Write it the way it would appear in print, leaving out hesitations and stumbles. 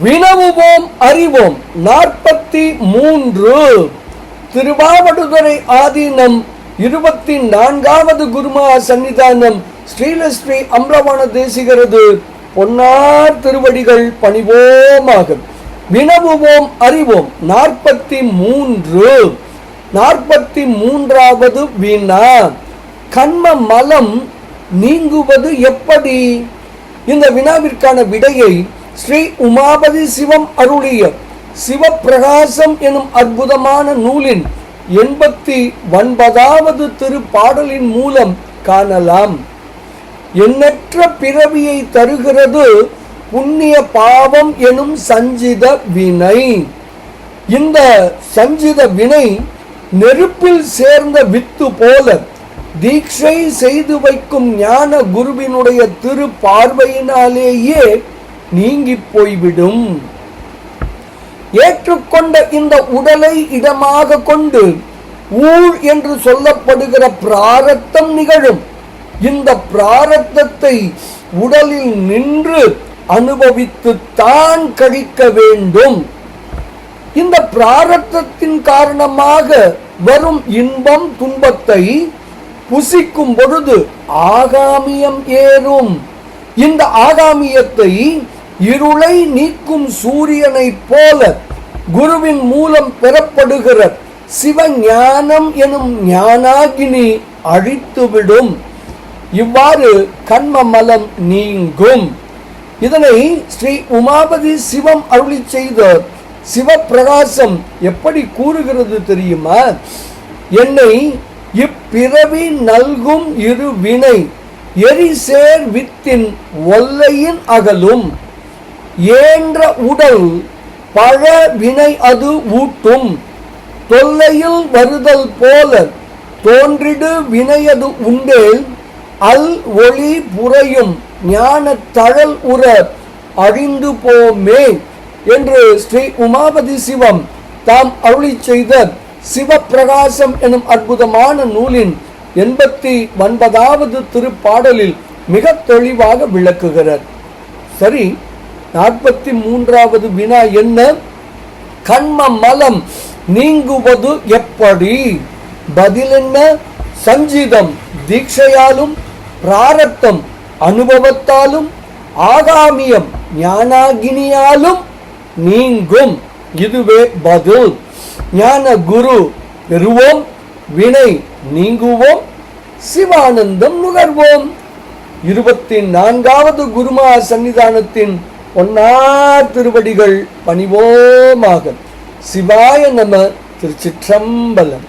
வினவுவோம் அறிவோம் 43 திருவாவடுதுறை ஆதீனம் 24வது குருமா சன்னிதானம் ஸ்ரீலஸ்ரீ அம்ரவண தேசிகரது பொன்னார் திருவடிகள் பணிவோமாக. வினவுவோம் அறிவோம் 43வது வினா, கண்ம மலம் நீங்குவது எப்படி? இந்த வினாவிற்கான விடையை ஸ்ரீ உமாபதி சிவம் அருளிய சிவப்பிரகாசம் எனும் அற்புதமான நூலின் 89வது திருப்பாடலின் மூலம் காணலாம். எண்ணற்ற பிறவியை தருகிறது புண்ணிய பாவம் எனும் சஞ்சித வினை. இந்த சஞ்சித வினை நெருப்பில் சேர்ந்த வித்து போல தீட்சை செய்து வைக்கும் ஞான குருவினுடைய திரு பார்வையினாலேயே நீங்கி போய்விடும். ஏற்றுக்கொண்ட இந்த உடலை இடமாக கொண்டு ஊழ் என்று சொல்லப்படுகிற பிராரத்தம் நிகழும். இந்த பிராரத்தத்தை உடலில் நின்று அனுபவித்துத்தான் கழிக்க வேண்டும். இந்த பிராரத்தத்தின் காரணமாக வரும் இன்பம் துன்பத்தை புசிக்கும் பொழுது ஆகாமியம் ஏறும். இந்த ஆகாமியத்தை இருளை நீக்கும் சூரியனை போல குருவின் மூலம் பெறப்படுகிற சிவஞானம் எனும் ஞானாகினி அழித்துவிடும். இவ்வாறு கண்ம மலம் நீங்கும். இதனை ஸ்ரீ உமாபதி சிவம் அருளி செய்த சிவப்பிரகாசம் எப்படி கூறுகிறது தெரியுமா? என்னை இப்பிறவி நல்கும் இரு வினை எரிசேர் வித்தின் ஒல்லையின் அகலும். ஏன்ற உடல் பழ வினை அது ஊட்டும். தொல்லையில் வருதல் போல தோன்றிடு வினையது உண்டேல் அல் ஒளி புரையும் ஞான தழல் உற அழிந்து போமே என்று ஸ்ரீ உமாபதி சிவம் தாம் அருளி செய்த சிவப்பிரகாசம் எனும் அற்புதமான நூலின் 89வது திருப்பாடலில் மிக தெளிவாக விளக்குகிறார். சரி, 43வது வினா என்ன? கண்ம மலம் நீங்குவது எப்படி? பதில் என்ன? சஞ்சிதம் தீட்சையாலும், பிராரத்தம் அனுபவத்தாலும், ஆகாமியம் ஞானாகினியாலும் நீங்கும். இதுவே பதில். ஞான குரு பெறுவோம், வினை நீங்குவோம், சிவானந்தம் நுகர்வோம். 24வது குருமா சன்னிதானத்தின் பொன்னார் திருவடிகள் பணிவோமாக. சிவாய நம. திருச்சிற்றம்பலம்.